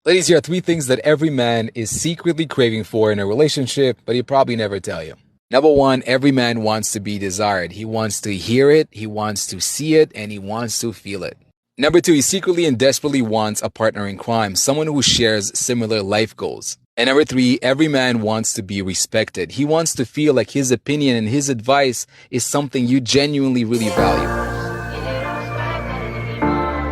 Ladies, here are three things that every man is secretly craving for in a relationship, but he'll probably never tell you. Number one, every man wants to be desired. He wants to hear it, he wants to see it, and he wants to feel it. Number two, he secretly and desperately wants a partner in crime, someone who shares similar life goals. And number three, every man wants to be respected. He wants to feel like his opinion and his advice is something you genuinely really value.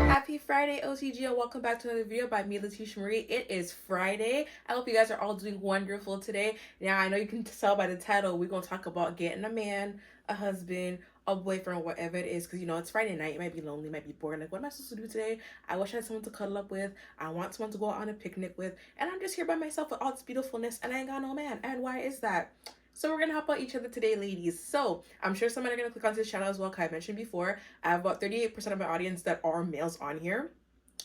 Happy Friday, OTG, and welcome back to another video by me, Letitia Marie. It is Friday. I hope you guys are all doing wonderful today. Now, I know you can tell by the title, we're going to talk about getting a man, a husband, a boyfriend, whatever it is, because you know it's Friday night. You might be lonely, you might be bored. Like, what am I supposed to do today? I wish I had someone to cuddle up with. I want someone to go out on a picnic with, and I'm just here by myself with all this beautifulness, and I ain't got no man. And why is that? So we're gonna help out each other today, ladies. So I'm sure some are gonna click onto this channel as well. Like I mentioned before, I have about 38% of my audience that are males on here.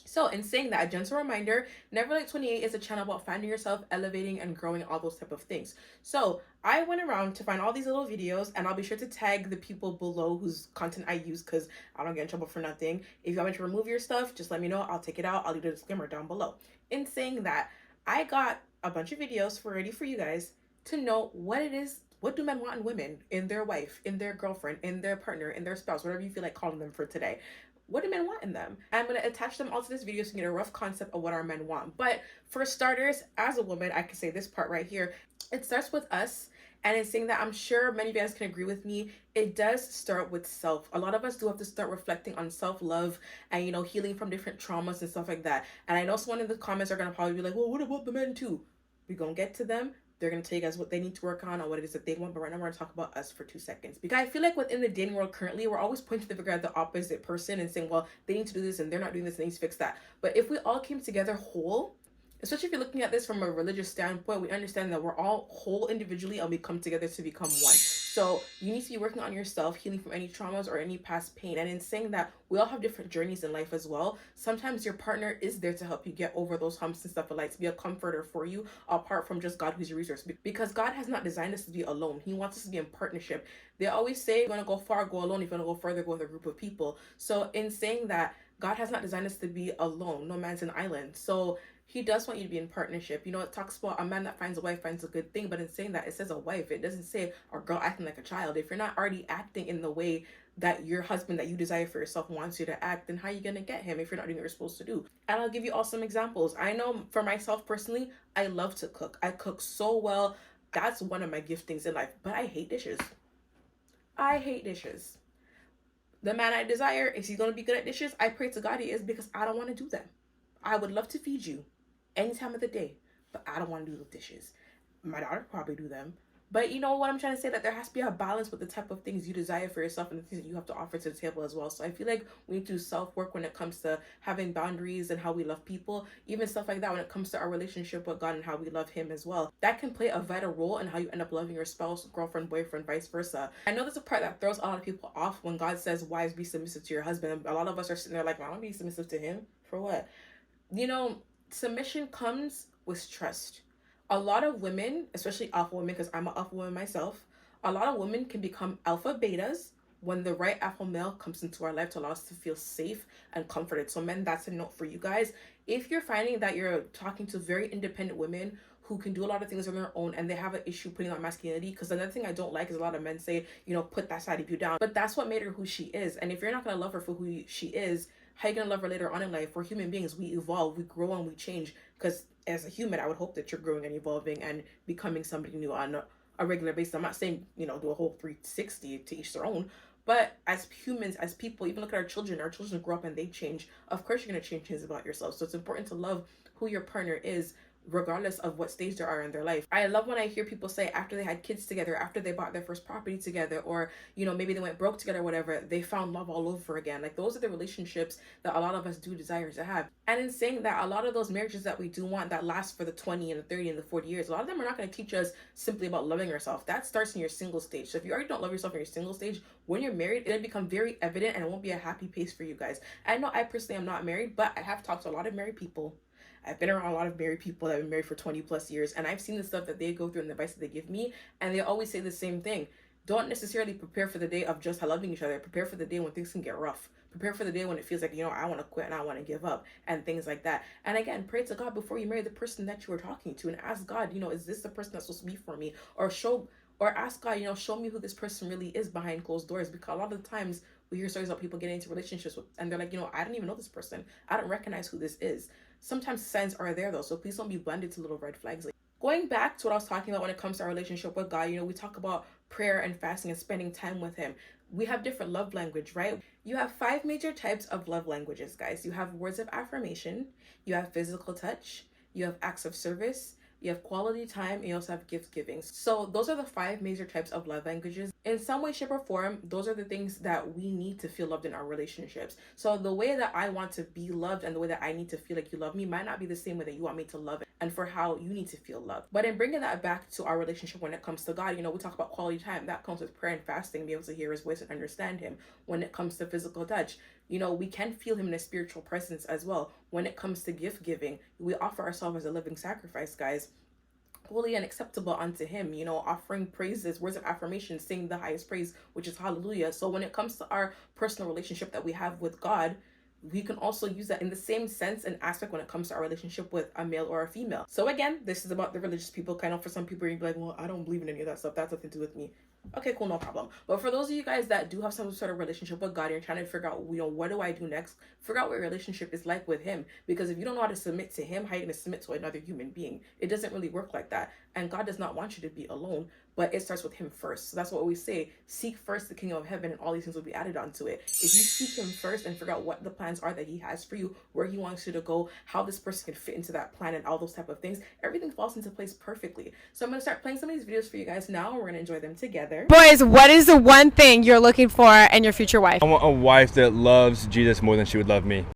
So in saying that, a gentle reminder, Never Like 28 is a channel about finding yourself, elevating, and growing, all those type of things. So I went around to find all these little videos, and I'll be sure to tag the people below whose content I use because I don't get in trouble for nothing. If you want me to remove your stuff, just let me know. I'll take it out. I'll leave a disclaimer down below. In saying that, I got a bunch of videos ready for you guys to know what it is. What do men want in women, in their wife, in their girlfriend, in their partner, in their spouse, whatever you feel like calling them for today? What do men want in them? I'm going to attach them all to this video so you get a rough concept of what our men want. But for starters, as a woman, I can say this part right here. It starts with us. And in saying that, I'm sure many of you guys can agree with me. It does start with self. A lot of us do have to start reflecting on self-love and, you know, healing from different traumas and stuff like that. And I know someone in the comments are going to probably be like, well, what about the men too? We're going to get to them. They're going to tell you guys what they need to work on or what it is that they want. But right now, we're going to talk about us for 2 seconds. Because I feel like within the dating world currently, we're always pointing to figure out the opposite person and saying, well, they need to do this and they're not doing this and they need to fix that. But if we all came together whole, especially if you're looking at this from a religious standpoint, we understand that we're all whole individually and we come together to become one. So you need to be working on yourself, healing from any traumas or any past pain. And in saying that, we all have different journeys in life as well. Sometimes your partner is there to help you get over those humps and stuff, but like to be a comforter for you, apart from just God who's your resource. Because God has not designed us to be alone. He wants us to be in partnership. They always say, if you want to go far, go alone. If you want to go further, go with a group of people. So in saying that, God has not designed us to be alone. No man's an island. So he does want you to be in partnership. You know, it talks about a man that finds a wife finds a good thing, but in saying that, it says a wife. It doesn't say a girl acting like a child. If you're not already acting in the way that your husband that you desire for yourself wants you to act, then how are you going to get him if you're not doing what you're supposed to do? And I'll give you all some examples. I know for myself personally, I love to cook. I cook so well. That's one of my giftings in life, but I hate dishes. I hate dishes. The man I desire, is he going to be good at dishes? I pray to God he is, because I don't want to do them. I would love to feed you any time of the day, but I don't want to do the dishes. My daughter could probably do them. But you know what I'm trying to say? That there has to be a balance with the type of things you desire for yourself and the things that you have to offer to the table as well. So I feel like we need to do self-work when it comes to having boundaries and how we love people. Even stuff like that when it comes to our relationship with God and how we love him as well. That can play a vital role in how you end up loving your spouse, girlfriend, boyfriend, vice versa. I know there's a part that throws a lot of people off when God says, wives, be submissive to your husband. A lot of us are sitting there like, I want to be submissive to him. For what? You know, submission comes with trust. A lot of women, especially alpha women, because I'm an alpha woman myself, a lot of women can become alpha betas when the right alpha male comes into our life to allow us to feel safe and comforted. So men, that's a note for you guys. If you're finding that you're talking to very independent women who can do a lot of things on their own and they have an issue putting on masculinity, because another thing I don't like is a lot of men say, you know, put that side of you down. But that's what made her who she is. And if you're not going to love her for who she is, how are you gonna love her later on in life? We're human beings. We evolve, we grow, and we change. Because as a human, I would hope that you're growing and evolving and becoming somebody new on a regular basis. I'm not saying, you know, do a whole 360 to each their own. But as humans, as people, even look at our children. Our children grow up and they change. Of course, you're gonna change things about yourself. So it's important to love who your partner is, regardless of what stage they are in their life. I love when I hear people say after they had kids together, after they bought their first property together, or, you know, maybe they went broke together or whatever, they found love all over again. Like, those are the relationships that a lot of us do desire to have. And in saying that, a lot of those marriages that we do want that last for the 20 and the 30 and the 40 years, a lot of them are not going to teach us simply about loving yourself. That starts in your single stage. So if you already don't love yourself in your single stage, when you're married, it'll become very evident and it won't be a happy pace for you guys. I know I personally am not married, but I have talked to a lot of married people. I've been around a lot of married people that have been married for 20 plus years, and I've seen the stuff that they go through and the advice that they give me, and they always say the same thing. Don't necessarily prepare for the day of just loving each other. Prepare for the day when things can get rough. Prepare for the day when it feels like, I want to quit and I want to give up and things like that. And again, pray to God before you marry the person that you were talking to, and ask God, is this the person that's supposed to be for me? Or ask God, show me who this person really is behind closed doors. Because a lot of the times we hear stories about people getting into relationships and they're like, I don't even know this person. I don't recognize who this is. Sometimes signs are there though, so please don't be blinded to little red flags. Going back to what I was talking about when it comes to our relationship with God, we talk about prayer and fasting and spending time with Him. We have different love language, right? You have 5 major types of love languages, guys. You have words of affirmation, you have physical touch, you have acts of service, you have quality time, and you also have gift giving. So those are the 5 major types of love languages. In some way, shape, or form, those are the things that we need to feel loved in our relationships. So the way that I want to be loved and the way that I need to feel like you love me might not be the same way that you want me to love it, and for how you need to feel loved. But in bringing that back to our relationship when it comes to God, we talk about quality time. That comes with prayer and fasting, be able to hear His voice and understand Him. When it comes to physical touch, we can feel Him in a spiritual presence as well. When it comes to gift giving, we offer ourselves as a living sacrifice, guys, holy and acceptable unto Him, offering praises, words of affirmation, sing the highest praise, which is hallelujah. So when it comes to our personal relationship that we have with God, we can also use that in the same sense and aspect when it comes to our relationship with a male or a female. So again, this is about the religious people. Kind of, for some people, you'd be like, well, I don't believe in any of that stuff. That's nothing to do with me. Okay, cool, no problem. But for those of you guys that do have some sort of relationship with God, and you're trying to figure out, what do I do next? Figure out what your relationship is like with Him. Because if you don't know how to submit to Him, how are you going to submit to another human being? It doesn't really work like that. And God does not want you to be alone, but it starts with Him first. So that's what we say. Seek first the kingdom of heaven, and all these things will be added onto it. If you seek Him first and figure out what the plans are that He has for you, where He wants you to go, how this person can fit into that plan, and all those type of things, everything falls into place perfectly. So I'm going to start playing some of these videos for you guys now, and we're going to enjoy them together. Boys, what is the one thing you're looking for in your future wife? I want a wife that loves Jesus more than she would love me.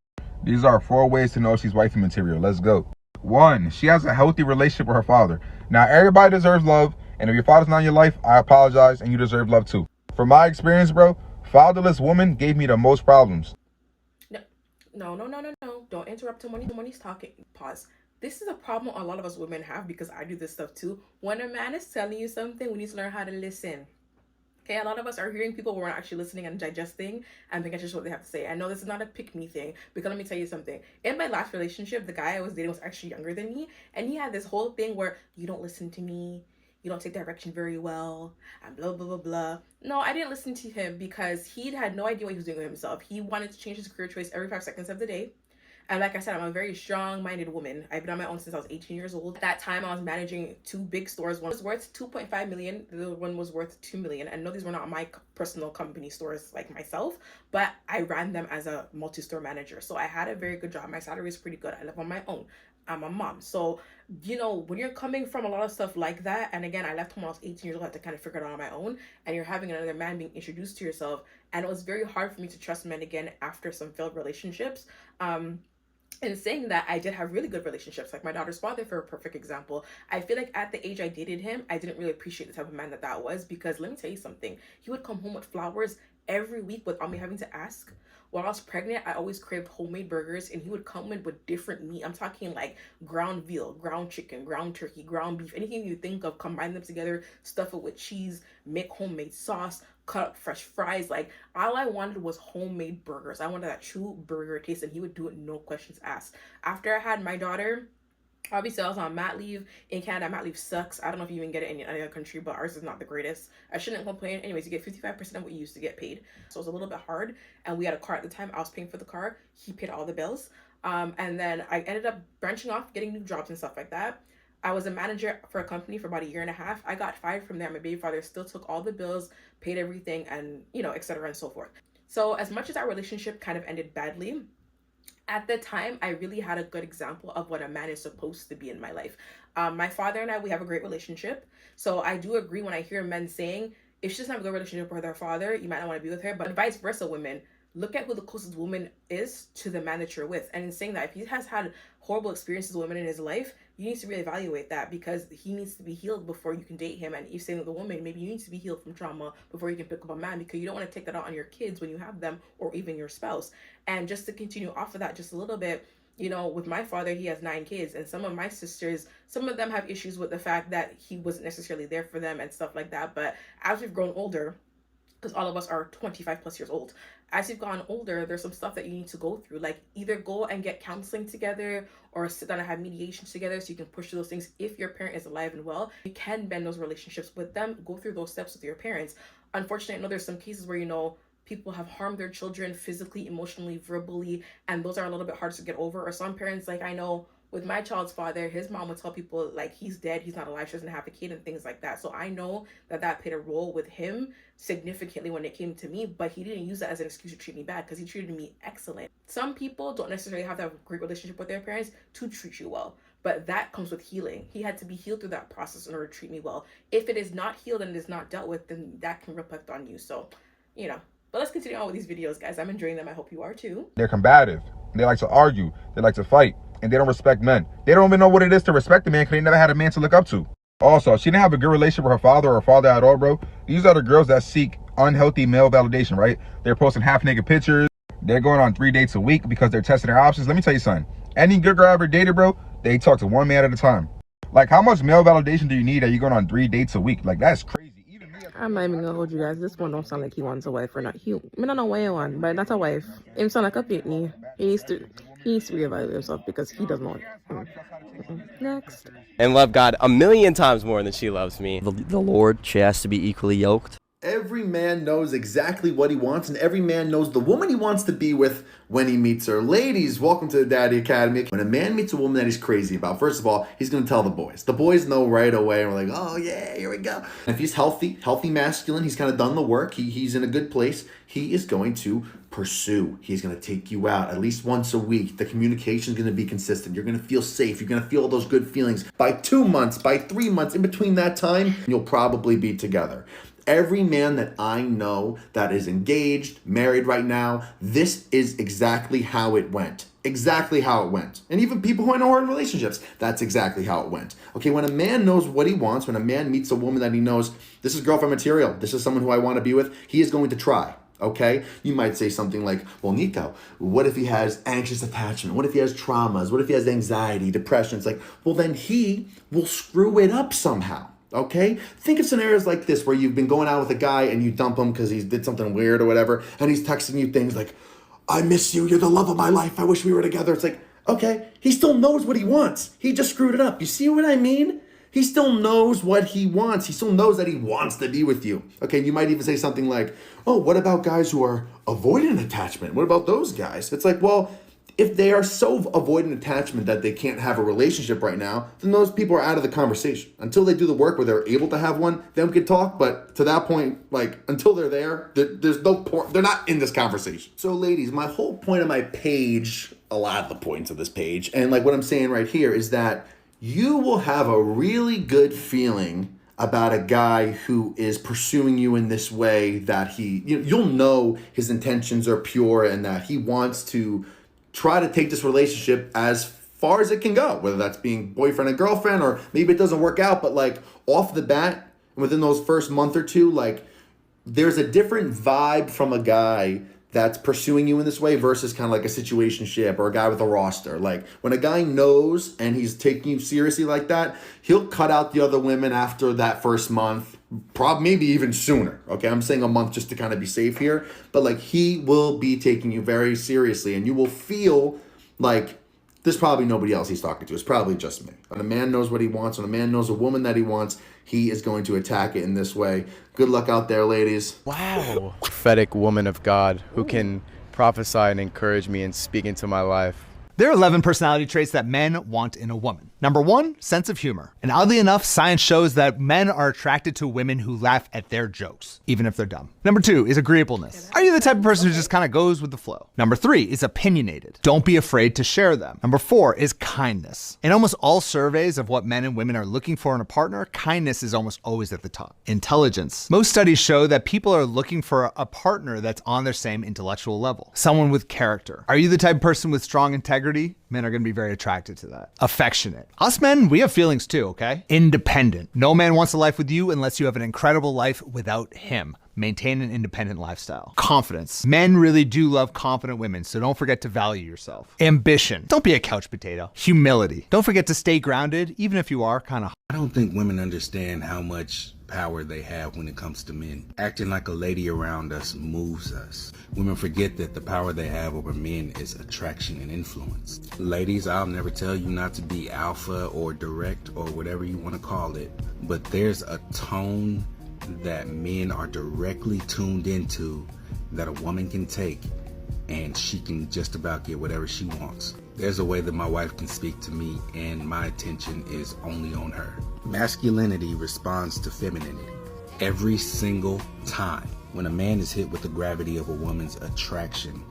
These are 4 ways to know if she's wifey material. Let's go. 1, she has a healthy relationship with her father. Now, everybody deserves love, and if your father's not in your life, I apologize, and you deserve love too. From my experience, bro, fatherless woman gave me the most problems. No. Don't interrupt him when he's talking. Pause. This is a problem a lot of us women have, because I do this stuff too. When a man is telling you something, we need to learn how to listen. Okay, a lot of us are hearing people who are not actually listening and digesting and thinking just what they have to say. I know this is not a pick-me thing, because let me tell you something. In my last relationship, the guy I was dating was actually younger than me, and he had this whole thing where, you don't listen to me, you don't take direction very well, and blah, blah, blah, blah. No, I didn't listen to him because he had no idea what he was doing with himself. He wanted to change his career choice every 5 seconds of the day. And like I said, I'm a very strong-minded woman. I've been on my own since I was 18 years old. At that time, I was managing 2 big stores. One was worth 2.5 million. The other one was worth 2 million. And no, these were not my personal company stores like myself, but I ran them as a multi-store manager. So I had a very good job. My salary was pretty good. I live on my own. I'm a mom. So, when you're coming from a lot of stuff like that, and again, I left home when I was 18 years old, I had to kind of figure it out on my own, and you're having another man being introduced to yourself, and it was very hard for me to trust men again after some failed relationships. And saying that, I did have really good relationships, like my daughter's father, for a perfect example. I feel like at the age I dated him, I didn't really appreciate the type of man that was, because let me tell you something. He would come home with flowers every week without me having to ask. While I was pregnant, I always craved homemade burgers, and he would come in with different meat. I'm talking like ground veal, ground chicken, ground turkey, ground beef, anything you think of, combine them together, stuff it with cheese, make homemade sauce, cut up fresh fries. Like, all I wanted was homemade burgers. I wanted that true burger taste, and he would do it, no questions asked. After I had my daughter, obviously I was on mat leave. In Canada, mat leave sucks. I don't know if you even get it in any other country, but ours is not the greatest. I shouldn't complain. Anyways, you get 55% of what you used to get paid. So it was a little bit hard. And we had a car at the time. I was paying for the car. He paid all the bills. And then I ended up branching off, getting new jobs and stuff like that. I was a manager for a company for about 1.5 years. I got fired from there. My baby father still took all the bills, paid everything, and, etc. and so forth. So as much as our relationship kind of ended badly, at the time, I really had a good example of what a man is supposed to be in my life. My father and I, we have a great relationship. So I do agree when I hear men saying, if she doesn't have a good relationship with her father, you might not want to be with her. But vice versa, women, look at who the closest woman is to the man that you're with. And in saying that, if he has had horrible experiences with women in his life, you need to reevaluate that, because he needs to be healed before you can date him. And if saying with a woman, maybe you need to be healed from trauma before you can pick up a man, because you don't want to take that out on your kids when you have them, or even your spouse. And just to continue off of that just a little bit, with my father, he has 9 kids, and some of my sisters, some of them have issues with the fact that he wasn't necessarily there for them and stuff like that. But as we've grown older, because all of us are 25 plus years old. As you've gotten older, there's some stuff that you need to go through, like either go and get counseling together or sit down and have mediations together so you can push through those things. If your parent is alive and well, you can bend those relationships with them, go through those steps with your parents. Unfortunately, I know there's some cases where, you know, people have harmed their children physically, emotionally, verbally, and those are a little bit hard to get over. Or some parents, like I know with my child's father, his mom would tell people like he's dead, he's not alive, she doesn't have a kid and things like that. So I know that that played a role with him significantly when it came to me, but he didn't use that as an excuse to treat me bad because he treated me excellent. Some people don't necessarily have to have a great relationship with their parents to treat you well, but that comes with healing. He had to be healed through that process in order to treat me well. If it is not healed and it is not dealt with, then that can reflect on you. So, you know, but let's continue on with these videos, guys. I'm enjoying them. I hope you are too. They're combative. They like to argue. They like to fight. And they don't respect men. They don't even know what it is to respect a man because they never had a man to look up to. Also, she didn't have a good relationship with her father or her father at all, bro. These are the girls that seek unhealthy male validation, right? They're posting half-naked pictures. They're going on 3 dates a week because they're testing their options. Let me tell you something. Any good girl I ever dated, bro, they talk to one man at a time. Like, how much male validation do you need that you're going on 3 dates a week? Like, that's crazy. I'm not even gonna hold you guys. This one don't sound like he wants a wife or not. I don't know why he wants, but not a wife. Him sound like a pitney. He needs to reevaluate himself because he doesn't want Next. And love God a million times more than she loves me. The Lord, she has to be equally yoked. Every man knows exactly what he wants, and every man knows the woman he wants to be with when he meets her. Ladies, welcome to the Daddy Academy. When a man meets a woman that he's crazy about, first of all, he's going to tell the boys. The boys know right away, and we're like, oh yeah, here we go. And if he's healthy masculine, he's kind of done the work, he's in a good place, he is going to pursue. He's going to take you out at least once a week. The communication is going to be consistent. You're going to feel safe. You're going to feel all those good feelings. By 2 months, by 3 months, in between that time, you'll probably be together. Every man that I know that is engaged, married right now, this is exactly how it went. Exactly how it went. And even people who I know are in relationships, that's exactly how it went. Okay, when a man knows what he wants, when a man meets a woman that he knows, this is girlfriend material, this is someone who I want to be with, he is going to try. Okay, you might say something like, well, Nico, what if he has anxious attachment? What if he has traumas? What if he has anxiety, depression? It's like, well, then he will screw it up somehow. Okay, think of scenarios like this where you've been going out with a guy and you dump him because he did something weird or whatever, and he's texting you things like, I miss you, you're the love of my life, I wish we were together. It's like, okay, he still knows what he wants. He just screwed it up. You see what I mean? He still knows what he wants. He still knows that he wants to be with you. Okay, and you might even say something like, oh, what about guys who are avoidant attachment? What about those guys? It's like, well, if they are so avoidant attachment that they can't have a relationship right now, then those people are out of the conversation. Until they do the work where they're able to have one, then we can talk. But to that point, like, until they're there, there's no point. They're not in this conversation. So ladies, my whole point of my page, a lot of the points of this page, and like what I'm saying right here is that you will have a really good feeling about a guy who is pursuing you in this way, that you'll know his intentions are pure and that he wants to try to take this relationship as far as it can go, whether that's being boyfriend and girlfriend, or maybe it doesn't work out, but like off the bat, within those first month or two, like there's a different vibe from a guy that's pursuing you in this way versus kind of like a situationship or a guy with a roster. Like when a guy knows and he's taking you seriously like that, he'll cut out the other women after that first month, maybe even sooner. Okay, I'm saying a month just to kind of be safe here, but like he will be taking you very seriously, and you will feel like there's probably nobody else he's talking to. It's probably just me. When a man knows what he wants, when a man knows a woman that he wants, he is going to attack it in this way. Good luck out there, ladies. Wow. Prophetic woman of God who can prophesy and encourage me and speak into my life. There are 11 personality traits that men want in a woman. Number 1, sense of humor. And oddly enough, science shows that men are attracted to women who laugh at their jokes, even if they're dumb. Number 2 is agreeableness. Are you the type of person who just kind of goes with the flow? Number 3 is opinionated. Don't be afraid to share them. Number 4 is kindness. In almost all surveys of what men and women are looking for in a partner, kindness is almost always at the top. Intelligence. Most studies show that people are looking for a partner that's on their same intellectual level. Someone with character. Are you the type of person with strong integrity? Men are going to be very attracted to that. Affectionate. Us men, we have feelings too, okay? Independent. No man wants a life with you unless you have an incredible life without him. Maintain an independent lifestyle. Confidence. Men really do love confident women, so don't forget to value yourself. Ambition. Don't be a couch potato. Humility. Don't forget to stay grounded, even if you are kind of. I don't think women understand how much power they have when it comes to men. Acting like a lady around us moves us. Women forget that the power they have over men is attraction and influence. Ladies, I'll never tell you not to be alpha or direct or whatever you want to call it, but there's a tone that men are directly tuned into that a woman can take, and she can just about get whatever she wants. There's a way that my wife can speak to me and my attention is only on her. Masculinity responds to femininity every single time. When a man is hit with the gravity of a woman's attraction,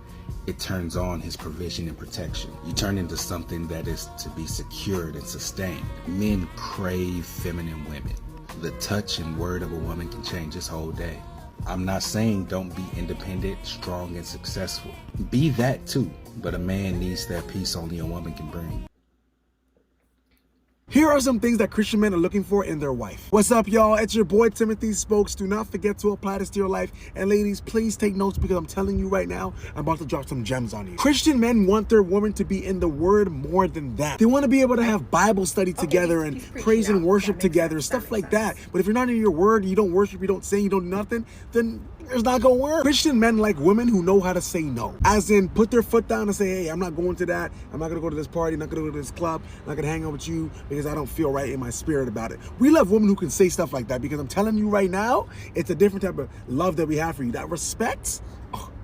it turns on his provision and protection. You turn into something that is to be secured and sustained. Men crave feminine women. The touch and word of a woman can change his whole day. I'm not saying don't be independent, strong, and successful. Be that too, but a man needs that peace only a woman can bring. Here are some things that Christian men are looking for in their wife. What's up, y'all? It's your boy Timothy Spokes. Do not forget to apply this to your life. And ladies, please take notes because I'm telling you right now, I'm about to drop some gems on you. Christian men want their woman to be in the word more than that. They want to be able to have Bible study together and praise and worship together, stuff like that. But if you're not in your word, you don't worship, you don't sing, you don't do nothing, then it's not gonna work. Christian men like women who know how to say no. As in, put their foot down and say, hey, I'm not going to that. I'm not gonna go to this party, not gonna go to this club, not gonna hang out with you because I don't feel right in my spirit about it. We love women who can say stuff like that because I'm telling you right now, it's a different type of love that we have for you. That respect,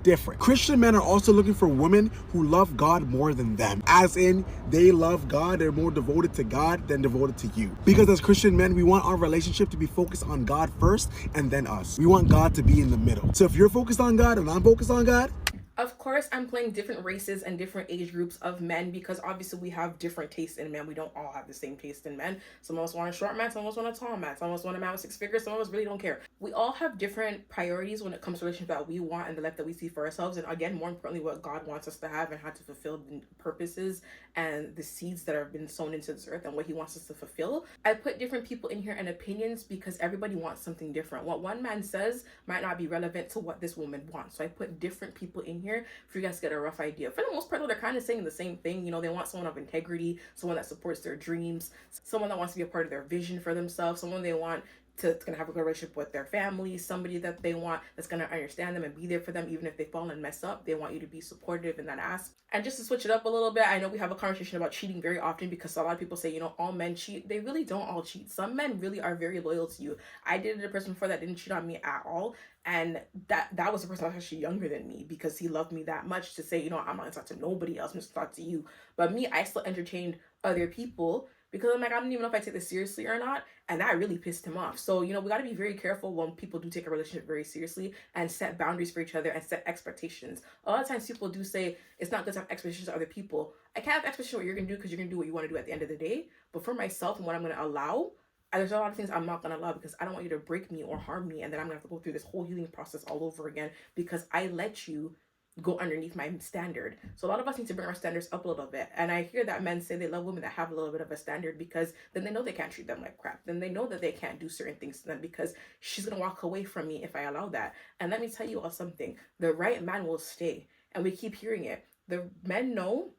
different. Christian men are also looking for women who love God more than them. As in, they love God, they're more devoted to God than devoted to you. Because as Christian men, we want our relationship to be focused on God first and then us. We want God to be in the middle. So if you're focused on God and I'm focused on God, of course, I'm playing different races and different age groups of men because obviously we have different tastes in men. We don't all have the same taste in men. Some of us want a short man, some of us want a tall man, some of us want a man with 6 figures, some of us really don't care. We all have different priorities when it comes to relationships that we want and the life that we see for ourselves. And again, more importantly, what God wants us to have and how to fulfill the purposes and the seeds that have been sown into this earth and what he wants us to fulfill. I put different people in here and opinions because everybody wants something different. What one man says might not be relevant to what this woman wants. So I put different people in here for you guys to get a rough idea. For the most part, they're kind of saying the same thing. You know, they want someone of integrity, someone that supports their dreams, someone that wants to be a part of their vision for themselves, someone they want that's going to have a good relationship with their family, somebody that they want that's going to understand them and be there for them even if they fall and mess up. They want you to be supportive in that aspect. And just to switch it up a little bit, I know we have a conversation about cheating very often because a lot of people say, you know, all men cheat. They really don't all cheat. Some men really are very loyal to you. I dated a person before that didn't cheat on me at all. And that was a person that was actually younger than me because he loved me that much to say, you know, I'm not going to talk to nobody else, I'm just talk to you. But me, I still entertained other people because I'm like, I don't even know if I take this seriously or not. And that really pissed him off. So, you know, we got to be very careful when people do take a relationship very seriously and set boundaries for each other and set expectations. A lot of times people do say it's not good to have expectations of other people. I can't have expectations of what you're going to do because you're going to do what you want to do at the end of the day. But for myself and what I'm going to allow, there's a lot of things I'm not going to allow because I don't want you to break me or harm me. And then I'm going to have to go through this whole healing process all over again because I let you go underneath my standard. So a lot of us need to bring our standards up a little bit. And I hear that men say they love women that have a little bit of a standard because then they know they can't treat them like crap. Then they know that they can't do certain things to them because she's going to walk away from me if I allow that. And let me tell you all something. The right man will stay. And we keep hearing it. The men know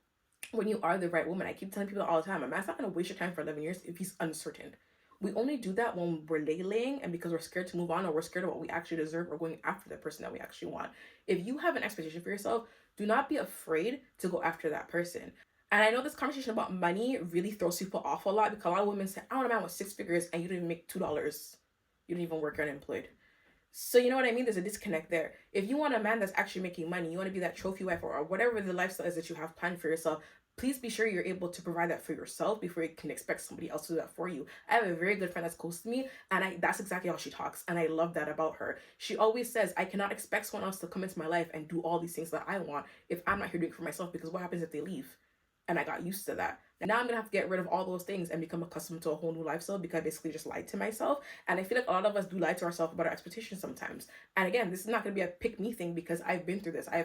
when you are the right woman. I keep telling people all the time, a man's not going to waste your time for 11 years if he's uncertain. We only do that when we're laying and because we're scared to move on or we're scared of what we actually deserve or going after the person that we actually want. If you have an expectation for yourself, do not be afraid to go after that person. And I know this conversation about money really throws people off a lot because a lot of women say, I want a man with 6 figures and you don't even make $2. You don't even work, you're unemployed. So you know what I mean? There's a disconnect there. If you want a man that's actually making money, you want to be that trophy wife or whatever the lifestyle is that you have planned for yourself, please be sure you're able to provide that for yourself before you can expect somebody else to do that for you. I have a very good friend that's close to me, and that's exactly how she talks, and I love that about her. She always says, I cannot expect someone else to come into my life and do all these things that I want if I'm not here doing it for myself, because what happens if they leave? And I got used to that. And now I'm gonna have to get rid of all those things and become accustomed to a whole new lifestyle because I basically just lied to myself. And I feel like a lot of us do lie to ourselves about our expectations sometimes. And again, this is not gonna be a pick me thing because I've been through this. I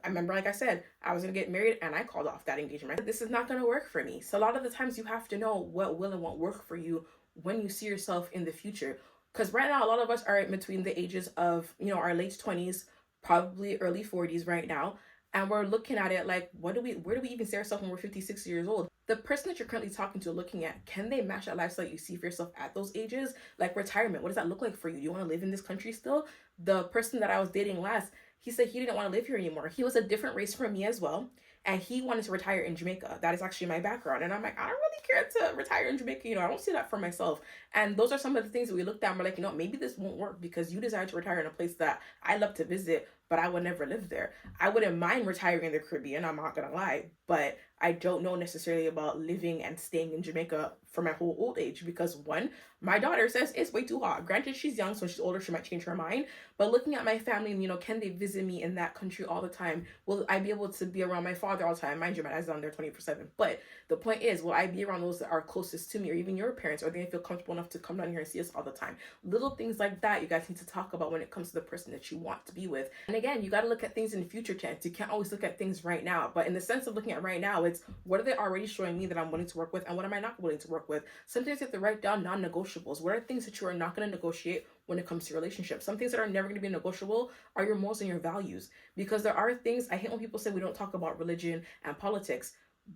remember, like I said, I was gonna get married and I called off that engagement. This is not gonna work for me. So a lot of the times you have to know what will and won't work for you when you see yourself in the future. Because right now, a lot of us are in between the ages of, our late 20s, probably early 40s right now. And we're looking at it like, where do we even see ourselves when we're 56 years old? The person that you're currently talking to, looking at, can they match that lifestyle you see for yourself at those ages? Like retirement, what does that look like for you? Do you want to live in this country still? The person that I was dating last, he said he didn't want to live here anymore. He was a different race from me as well. And he wanted to retire in Jamaica. That is actually my background. And I'm like, I don't really care to retire in Jamaica. I don't see that for myself. And those are some of the things that we looked at and we're like, maybe this won't work because you desire to retire in a place that I love to visit, but I would never live there. I wouldn't mind retiring in the Caribbean, I'm not gonna lie, but I don't know necessarily about living and staying in Jamaica for my whole old age because one, my daughter says it's way too hot. Granted, she's young, so when she's older, she might change her mind. But looking at my family, and can they visit me in that country all the time? Will I be able to be around my father all the time? Mind you, my dad's down there 24/7. But the point is, will I be around those that are closest to me, or even your parents? Or they feel comfortable enough to come down here and see us all the time? Little things like that you guys need to talk about when it comes to the person that you want to be with. And again, you got to look at things in future tense. You can't always look at things right now. But in the sense of looking at right now, it's what are they already showing me that I'm willing to work with, and what am I not willing to work with? Sometimes you have to write down non-negotiables. What are things that you are not going to negotiate when it comes to relationships? Some things that are never going to be negotiable are your morals and your values. Because there are things, I hate when people say we don't talk about religion and politics.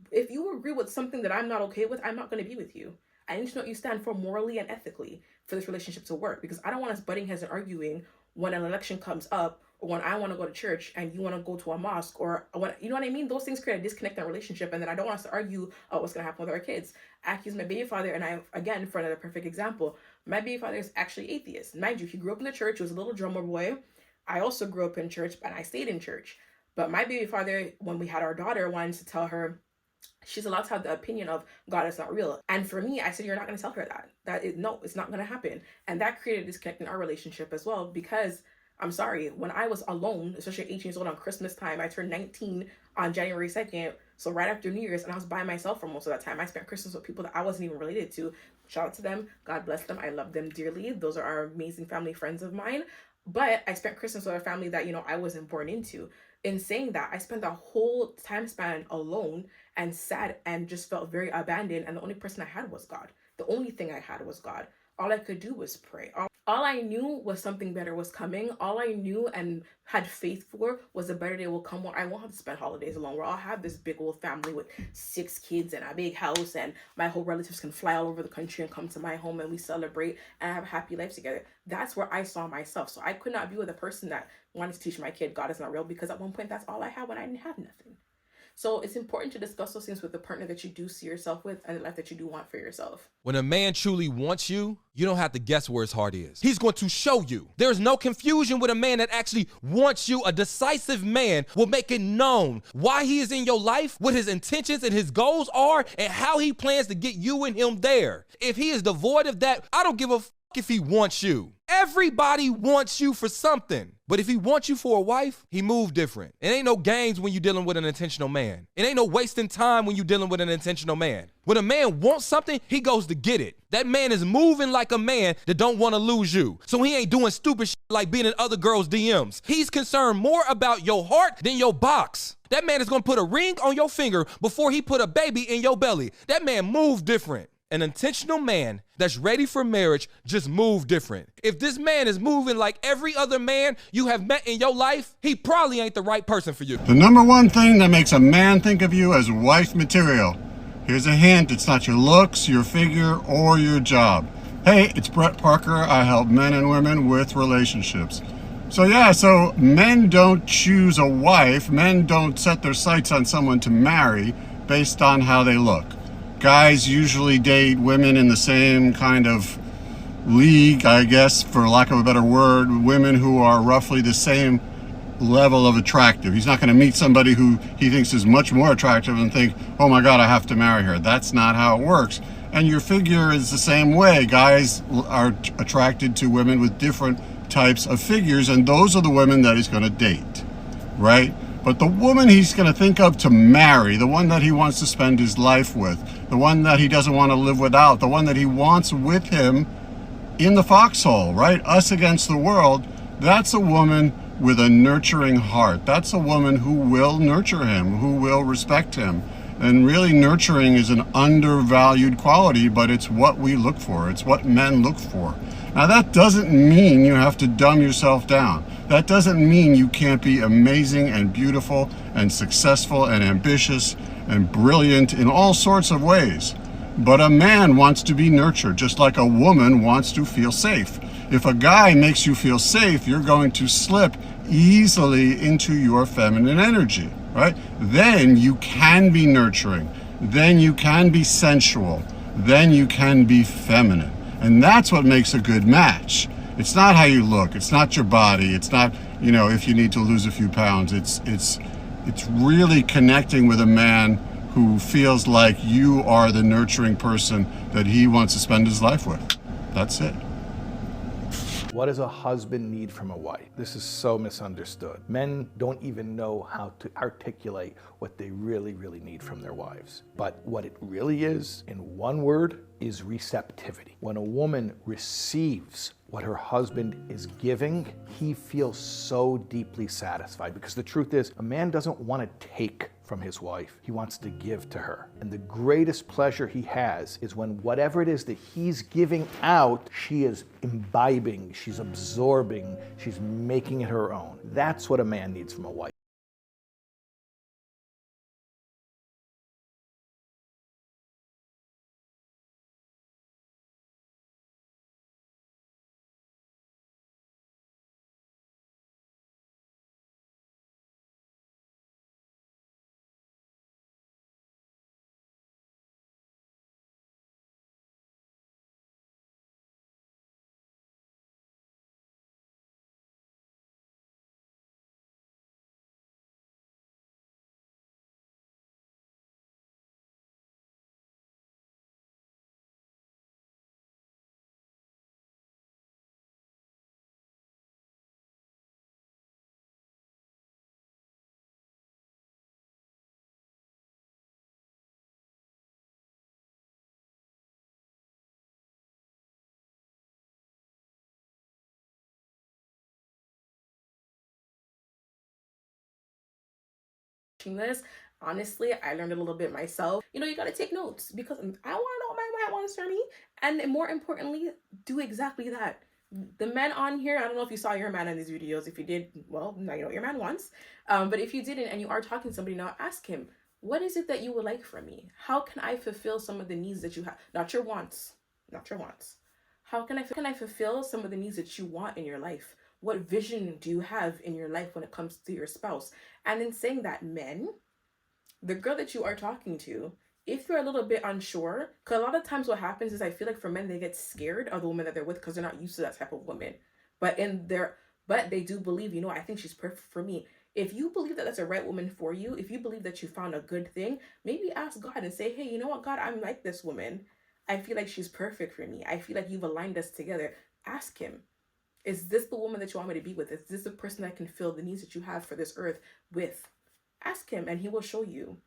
If you agree with something that I'm not okay with, I'm not going to be with you. I need to know what you stand for morally and ethically for this relationship to work, because I don't want us butting heads and arguing when an election comes up, or when I want to go to church and you want to go to a mosque, or when, you know what I mean? Those things create a disconnect in our relationship, and then I don't want us to argue what's going to happen with our kids. I accuse my baby father, and again, for another perfect example, my baby father is actually atheist. Mind you, he grew up in the church. He was a little drummer boy. I also grew up in church, and I stayed in church. But my baby father, when we had our daughter, wanted to tell her she's allowed to have the opinion of God is not real. And for me, I said, you're not going to tell her that. No, it's not going to happen. And that created a disconnect in our relationship as well, because I'm sorry, when I was alone, especially 18 years old on Christmas time, I turned 19 on January 2nd, so right after New Year's, and I was by myself for most of that time. I spent Christmas with people that I wasn't even related to. Shout out to them. God bless them. I love them dearly. Those are our amazing family friends of mine. But I spent Christmas with a family that, I wasn't born into. In saying that, I spent that whole time span alone and sad and just felt very abandoned. And the only person I had was God. The only thing I had was God. All I could do was pray. All I knew was something better was coming. All I knew and had faith for was a better day will come where I won't have to spend holidays alone, where I'll have this big old family with 6 kids and a big house, and my whole relatives can fly all over the country and come to my home and we celebrate and have a happy life together. That's where I saw myself. So I could not be with a person that wanted to teach my kid God is not real, because at one point that's all I had when I didn't have nothing. So it's important to discuss those things with the partner that you do see yourself with and the life that you do want for yourself. When a man truly wants you, you don't have to guess where his heart is. He's going to show you. There's no confusion with a man that actually wants you. A decisive man will make it known why he is in your life, what his intentions and his goals are, and how he plans to get you and him there. If he is devoid of that, I don't give a f if he wants you. Everybody wants you for something. But if he wants you for a wife, he move different. It ain't no games when you're dealing with an intentional man. It ain't no wasting time when you're dealing with an intentional man. When a man wants something, he goes to get it. That man is moving like a man that don't want to lose you. So he ain't doing stupid shit like being in other girls' DMs. He's concerned more about your heart than your box. That man is going to put a ring on your finger before he put a baby in your belly. That man move different. An intentional man that's ready for marriage just move different. If this man is moving like every other man you have met in your life, he probably ain't the right person for you. The number one thing that makes a man think of you as wife material. Here's a hint, it's not your looks, your figure, or your job. Hey, it's Brett Parker. I help men and women with relationships. So men don't choose a wife. Men don't set their sights on someone to marry based on how they look. Guys usually date women in the same kind of league, I guess, for lack of a better word, women who are roughly the same level of attractive. He's not going to meet somebody who he thinks is much more attractive and think, oh my God, I have to marry her. That's not how it works. And your figure is the same way. Guys are attracted to women with different types of figures, and those are the women that he's going to date, right? But the woman he's going to think of to marry, the one that he wants to spend his life with, the one that he doesn't want to live without, the one that he wants with him in the foxhole, right? Us against the world, that's a woman with a nurturing heart. That's a woman who will nurture him, who will respect him. And really, nurturing is an undervalued quality, but it's what we look for. It's what men look for. Now that doesn't mean you have to dumb yourself down. That doesn't mean you can't be amazing and beautiful and successful and ambitious and brilliant in all sorts of ways. But a man wants to be nurtured, just like a woman wants to feel safe. If a guy makes you feel safe, you're going to slip easily into your feminine energy, right? Then you can be nurturing. Then you can be sensual. Then you can be feminine. And that's what makes a good match. It's not how you look. It's not your body. It's not, if you need to lose a few pounds. It's really connecting with a man who feels like you are the nurturing person that he wants to spend his life with. That's it. What does a husband need from a wife? This is so misunderstood. Men don't even know how to articulate what they really, really need from their wives. But what it really is, in one word, is receptivity. When a woman receives what her husband is giving, he feels so deeply satisfied. Because the truth is, a man doesn't want to take from his wife. He wants to give to her. And the greatest pleasure he has is when whatever it is that he's giving out, she is imbibing, she's absorbing, she's making it her own. That's what a man needs from a wife. This, honestly, I learned a little bit myself. You gotta take notes because I want to know what my man wants from me, and more importantly, do exactly that. The men on here, I don't know if you saw your man in these videos. If you did, well, now you know what your man wants. But if you didn't and you are talking to somebody now, ask him, what is it that you would like from me? How can I fulfill some of the needs that you have? Not your wants, not your wants. How can I fulfill some of the needs that you want in your life? What vision do you have in your life when it comes to your spouse? And in saying that, men, the girl that you are talking to, if you're a little bit unsure, because a lot of times what happens is I feel like for men, they get scared of the woman that they're with because they're not used to that type of woman. But they do believe, I think she's perfect for me. If you believe that that's a right woman for you, if you believe that you found a good thing, maybe ask God and say, hey, you know what, God, I'm like this woman. I feel like she's perfect for me. I feel like you've aligned us together. Ask him. Is this the woman that you want me to be with? Is this the person that can fill the needs that you have for this earth with? Ask him and he will show you.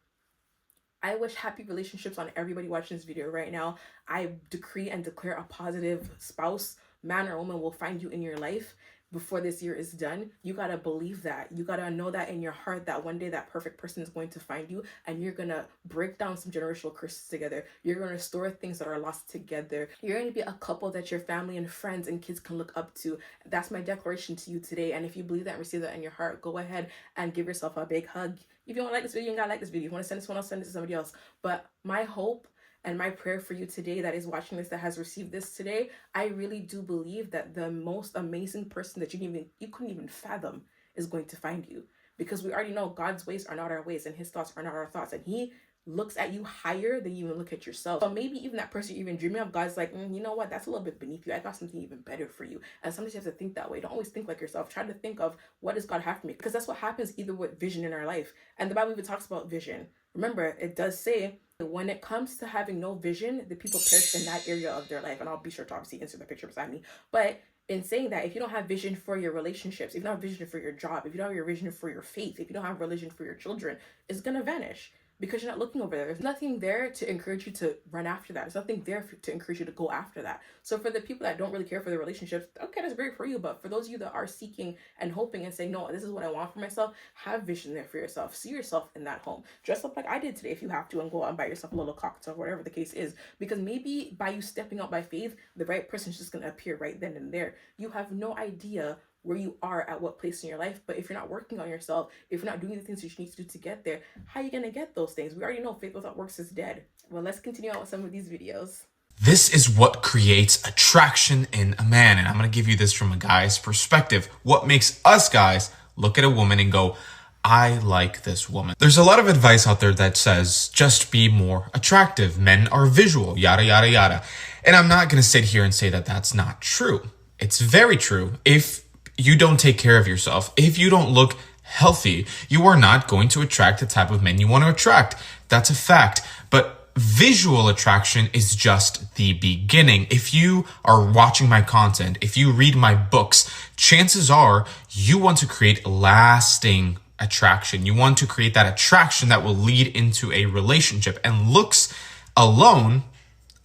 I wish happy relationships on everybody watching this video right now. I decree and declare a positive spouse, man or woman will find you in your life before this year is done. You gotta believe that. You gotta know that in your heart that one day that perfect person is going to find you and you're gonna break down some generational curses together. You're gonna restore things that are lost together. You're gonna be a couple that your family and friends and kids can look up to. That's my declaration to you today. And if you believe that and receive that in your heart, go ahead and give yourself a big hug. If you don't like this video, you gotta like this video. If you want to send this one, I'll send it to somebody else. But my hope and my prayer for you today that is watching this, that has received this today, I really do believe that the most amazing person that you couldn't even fathom is going to find you. Because we already know God's ways are not our ways and his thoughts are not our thoughts. And he looks at you higher than you even look at yourself. So maybe even that person you're even dreaming of, God's like, you know what, that's a little bit beneath you. I got something even better for you. And sometimes you have to think that way. Don't always think like yourself. Try to think of what does God have for me? Because that's what happens either with vision in our life. And the Bible even talks about vision. Remember, it does say when it comes to having no vision, the people perish in that area of their life. And I'll be sure to obviously insert the picture beside me. But in saying that, if you don't have vision for your relationships, if you don't have vision for your job, if you don't have your vision for your faith, if you don't have religion for your children, it's going to vanish. because you're not looking over there. There's nothing there to encourage you to run after that. There's nothing there to encourage you to go after that. So for the people that don't really care for their relationships, okay, that's great for you. But for those of you that are seeking and hoping and saying, no, this is what I want for myself, have vision there for yourself. See yourself in that home. Dress up like I did today if you have to, and go out and buy yourself a little cocktail, whatever the case is. Because maybe by you stepping out by faith, the right person's just going to appear right then and there. You have no idea where you are at what place in your life, but if you're not working on yourself, if you're not doing the things that you need to do to get there, how are you going to get those things? We already know faith without works is dead. Well, let's continue on with some of these videos. This is what creates attraction in a man, and I'm going to give you this from a guy's perspective. What makes us guys look at a woman and go, I like this woman. There's a lot of advice out there that says just be more attractive. Men are visual, yada, yada, yada. And I'm not going to sit here and say that that's not true. It's very true. If you don't take care of yourself, if you don't look healthy, you are not going to attract the type of men you want to attract. That's a fact. But visual attraction is just the beginning. If you are watching my content, if you read my books, chances are you want to create lasting attraction. You want to create that attraction that will lead into a relationship, and looks alone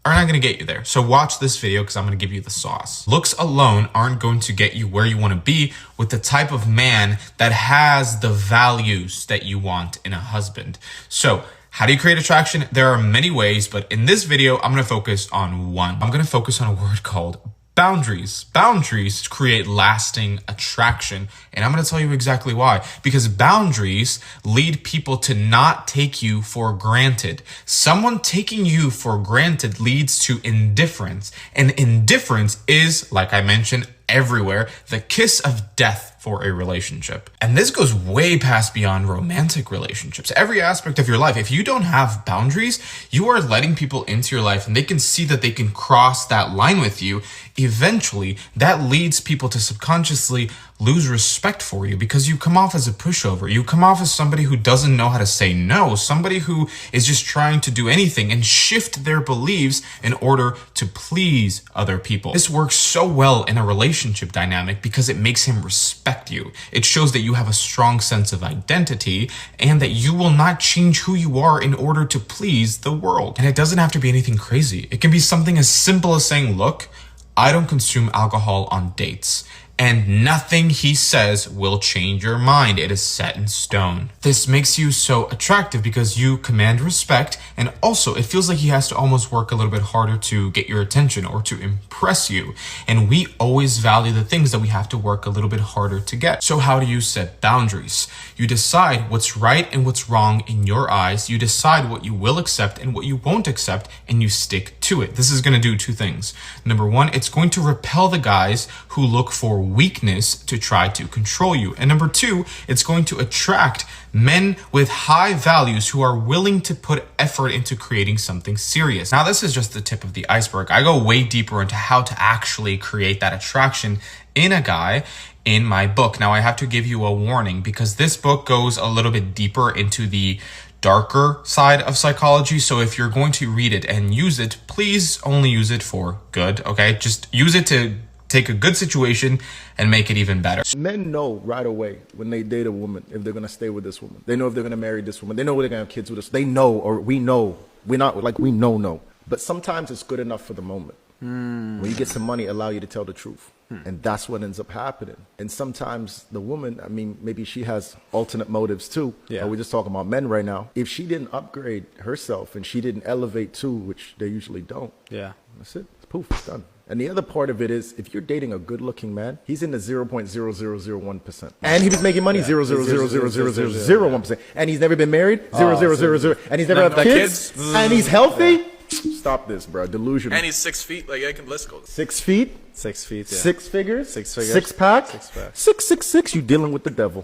are not going to get you there. So watch this video because I'm going to give you the sauce. Looks alone aren't going to get you where you want to be with the type of man that has the values that you want in a husband. So how do you create attraction? There are many ways, but in this video, I'm going to focus on one. I'm going to focus on a word called boundaries. Boundaries create lasting attraction. And I'm going to tell you exactly why. Because boundaries lead people to not take you for granted. Someone taking you for granted leads to indifference. And indifference is, like I mentioned, everywhere, the kiss of death for a relationship. And this goes way past beyond romantic relationships. Every aspect of your life, if you don't have boundaries, you are letting people into your life and they can see that they can cross that line with you. Eventually, that leads people to subconsciously lose respect for you because you come off as a pushover. You come off as somebody who doesn't know how to say no, somebody who is just trying to do anything and shift their beliefs in order to please other people. This works so well in a relationship dynamic because it makes him respect you. It shows that you have a strong sense of identity and that you will not change who you are in order to please the world. And it doesn't have to be anything crazy. It can be something as simple as saying, look, I don't consume alcohol on dates. And nothing he says will change your mind. It is set in stone. This makes you so attractive because you command respect, and also it feels like he has to almost work a little bit harder to get your attention or to impress you. And we always value the things that we have to work a little bit harder to get. So how do you set boundaries? You decide what's right and what's wrong in your eyes. You decide what you will accept and what you won't accept, and you stick to it. This is going to do two things. Number one, it's going to repel the guys who look for weakness to try to control you. And number two, it's going to attract men with high values who are willing to put effort into creating something serious. Now, this is just the tip of the iceberg. I go way deeper into how to actually create that attraction in a guy in my book. Now, I have to give you a warning because this book goes a little bit deeper into the darker side of psychology. So if you're going to read it and use it, please only use it for good, okay? Just use it to take a good situation and make it even better. Men know right away when they date a woman if they're going to stay with this woman. They know if they're going to marry this woman. They know they're going to have kids with us. They know, or we know. We're not like we know. But sometimes it's good enough for the moment. When you get some money, allow you to tell the truth. And that's what ends up happening. And sometimes the woman, I mean, maybe she has alternate motives too. Yeah. We're just talking about men right now. If she didn't upgrade herself and she didn't elevate too, which they usually don't. Yeah. That's it. It's poof, it's done. And the other part of it is, if you're dating a good-looking man, he's in the 0.0001%, and he was making money 0.0000001%, and he's never been married 0.000, and he's never had kids, and he's healthy. Stop this, bro. Delusional. And he's 6 feet. Like, I can list goes. 6 feet. 6 feet. Yeah. 6 figures. 6 figures. 6 pack. 6 pack. 666. You dealing with the devil.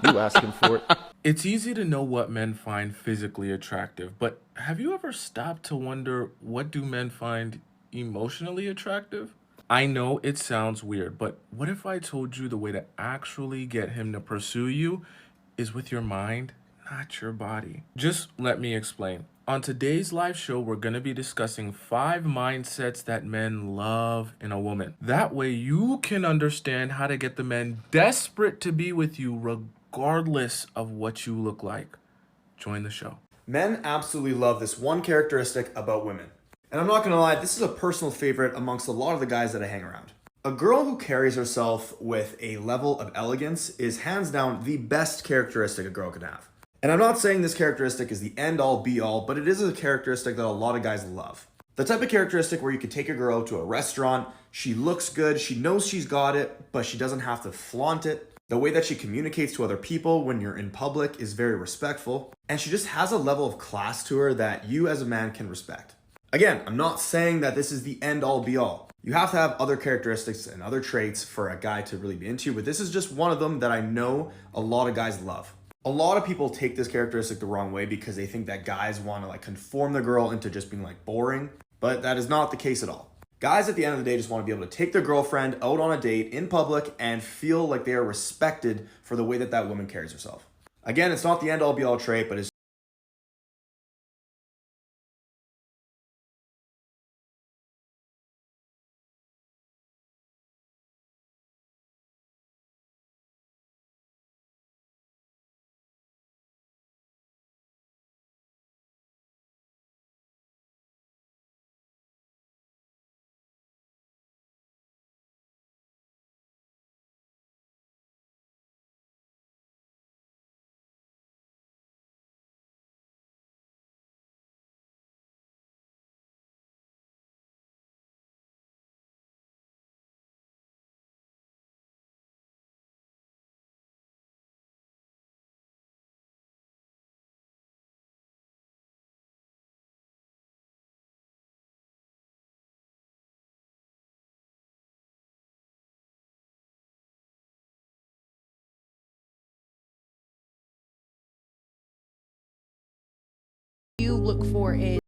You asking for it. It's easy to know what men find physically attractive, but have you ever stopped to wonder, what do men find emotionally attractive? I know it sounds weird, but what if I told you the way to actually get him to pursue you is with your mind, not your body? Just let me explain. On today's live show, we're going to be discussing 5 mindsets that men love in a woman. That way you can understand how to get the men desperate to be with you regardless of what you look like. Join the show. Men absolutely love this one characteristic about women. And I'm not gonna lie, this is a personal favorite amongst a lot of the guys that I hang around. A girl who carries herself with a level of elegance is hands down the best characteristic a girl could have. And I'm not saying this characteristic is the end all be all, but it is a characteristic that a lot of guys love. The type of characteristic where you could take a girl to a restaurant, she looks good, she knows she's got it, but she doesn't have to flaunt it. The way that she communicates to other people when you're in public is very respectful, and she just has a level of class to her that you as a man can respect. Again, I'm not saying that this is the end all be all. You have to have other characteristics and other traits for a guy to really be into, but this is just one of them that I know a lot of guys love. A lot of people take this characteristic the wrong way because they think that guys want to like conform the girl into just being like boring, but that is not the case at all. Guys at the end of the day just want to be able to take their girlfriend out on a date in public and feel like they are respected for the way that that woman carries herself. Again, it's not the end all be all trait, but it's You look for in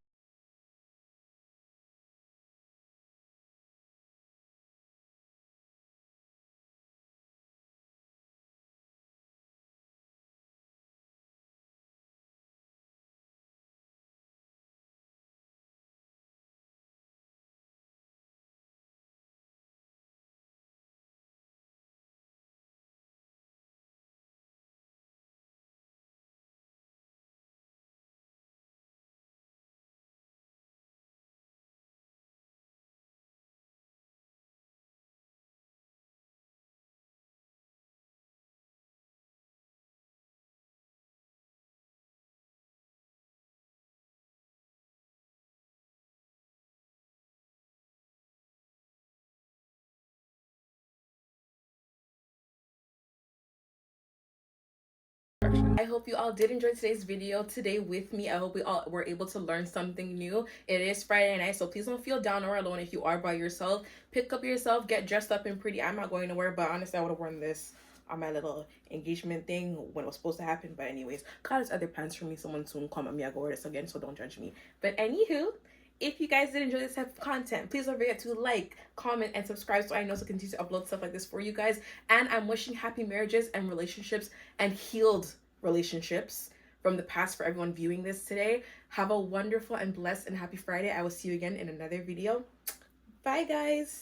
I hope you all did enjoy today's video today with me. I hope we all were able to learn something new. It is Friday night, so please don't feel down or alone if you are by yourself. Pick up yourself, get dressed up and pretty. I'm not going to wear, but honestly, I would have worn this on my little engagement thing when it was supposed to happen. But anyways, God has other plans for me. Someone soon come at me. I go wear this again, so don't judge me. But anywho, if you guys did enjoy this type of content, please don't forget to like, comment, and subscribe so I know to continue to upload stuff like this for you guys. And I'm wishing happy marriages and relationships and healed relationships from the past for everyone viewing this today. Have a wonderful and blessed and happy Friday. I will see you again in another video. Bye, guys.